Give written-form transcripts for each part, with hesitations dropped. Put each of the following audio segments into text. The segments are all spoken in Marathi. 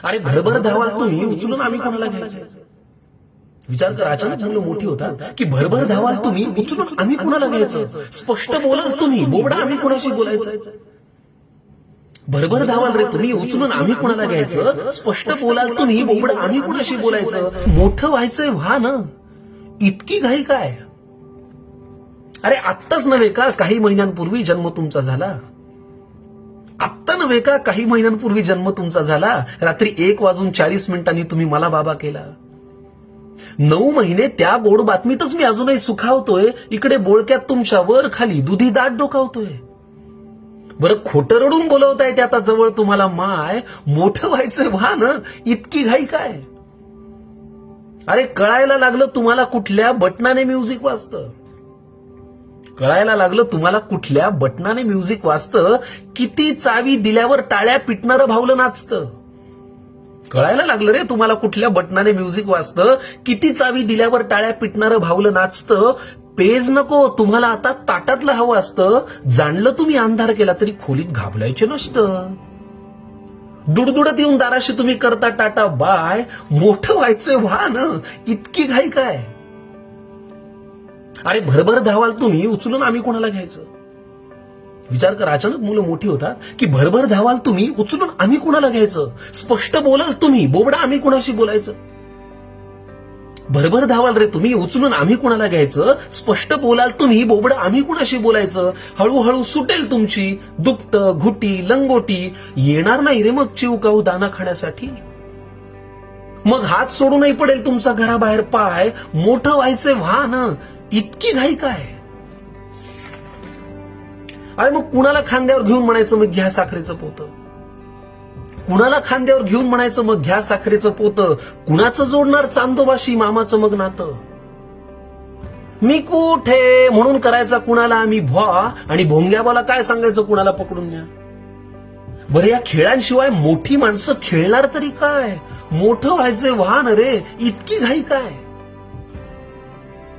अरे भरभर धावाल तुम्ही, उचलून आम्ही कोणाला घ्यायचं? विचार कर, अचानक मुलं मोठी होतात की भरभर धावाल तुम्ही, उचलून आम्ही कोणाला घ्यायचं? स्पष्ट बोलाल तुम्ही, बोबडा आम्ही कोणाशी बोलायचं? भरभर धावाल रे तुम्ही, उचलून आम्ही कोणाला घ्यायचं? स्पष्ट बोलाल तुम्ही, बोबडा आम्ही कोणाशी बोलायचं? मोठं व्हायचंय व्हा ना, इतकी घाई काय? अरे आत्ताच नव्हे का काही महिन्यांपूर्वी जन्म तुमचा झाला? आत्ता नव्हे का काही महिन्यांपूर्वी जन्म तुमचा झाला? रात्री 1:40 तुम्ही मला बाबा केला. 9 महिने त्या गोड बातमीतच मी अजूनही सुखावतोय, इकडे बोळक्यात तुमच्या वर खाली दुधी दाट डोकावतोय. बरं खोटं रडून बोलवताय ते आता जवळ तुम्हाला माय, मोठं व्हायचंय व्हा ना, इतकी घाई काय? अरे कळायला लागलं तुम्हाला कुठल्या बटनाने म्युझिक वाजतं, कळायला लागलं तुम्हाला कुठल्या बटनाने म्युझिक वाजतं, किती चावी दिल्यावर टाळ्या पिटणारं भावलं नाचतं. कळायला लागलं रे तुम्हाला कुठल्या बटनाने म्युझिक वाजतं, किती चावी दिल्यावर टाळ्या पिटणारं भावलं नाचतं. पेज नको तुम्हाला आता ताटातलं हवं असतं. जाणलं तुम्ही अंधार केला तरी खोलीत घाबलायचे नसतं. दुडदुडत येऊन दाराशी तुम्ही करता टाटा बाय, मोठं व्हायचंय व्हा ना, इतकी घाई काय? अरे भरभर धावाल तुम्ही, उचलून आम्ही कोणाला घ्यायचं? विचार कर, अचानक मुलं मोठी होतात की भरभर धावाल तुम्ही, उचलून आम्ही कोणाला घ्यायचं? स्पष्ट बोलाल तुम्ही, बोबडा आम्ही कोणाशी बोलायचं? भरभर धावाल रे तुम्ही, उचलून आम्ही कोणाला घ्यायचं? स्पष्ट बोलाल तुम्ही, बोबडा आम्ही कोणाशी बोलायचं? हळूहळू सुटेल तुमची दुपट घुटी लंगोटी, येणार नाही रे मग चिवकाऊ दाना खाण्यासाठी. मग हात सोडूनही पडेल तुमचा घराबाहेर पाय, मोठं व्हायचंय व्हा ना, इतकी घाई काय? अरे मग कुणाला खांद्यावर घेऊन म्हणायचं मग घ्या साखरेचं पोतं? कुणाला खांद्यावर घेऊन म्हणायचं मग घ्या साखरेचं पोतं? कुणाचं जोडणार चांदोबाशी मामाचं मग नातं? मी कुठे म्हणून करायचा कुणाला आम्ही भॉ, आणि भोंग्याबाला काय सांगायचं कुणाला पकडून न्या? बरं या खेळांशिवाय मोठी माणसं खेळणार तरी काय? मोठं व्हायचंय व्हा ना रे, इतकी घाई काय?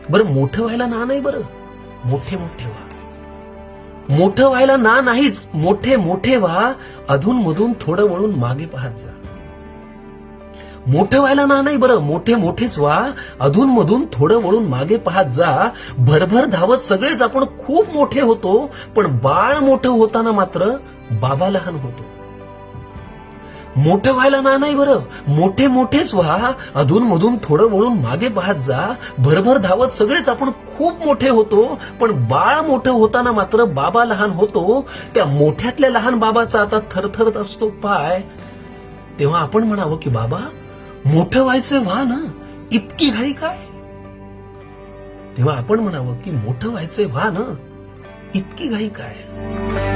बरं मोठं व्हायला ना नाही, बरं मोठे मोठे व्हा. मोठं व्हायला ना नाहीच, मोठे मोठे व्हा. अधून मधून थोडं वळून मागे पाहत जा. मोठं व्हायला ना नाही, बरं मोठे मोठेच व्हा. अधून मधून थोडं वळून मागे पाहत जा. भरभर धावत सगळेच आपण खूप मोठे होतो, पण बाळ मोठं होताना मात्र बाबा लहान होतो. मोठं व्हायला ना नाही, बरं मोठे मोठेच व्हा. अधून मधून थोडं वळून मागे पाहत जा. भरभर धावत सगळेच आपण खूप मोठे होतो, पण बाळ मोठं होताना मात्र बाबा लहान होतो. त्या मोठ्यातल्या लहान बाबाचा आता थरथरत असतो पाय. तेव्हा आपण म्हणावं की बाबा मोठं व्हायचंय व्हा ना, इतकी घाई काय? तेव्हा आपण म्हणावं की मोठं व्हायचंय व्हा ना, इतकी घाई काय?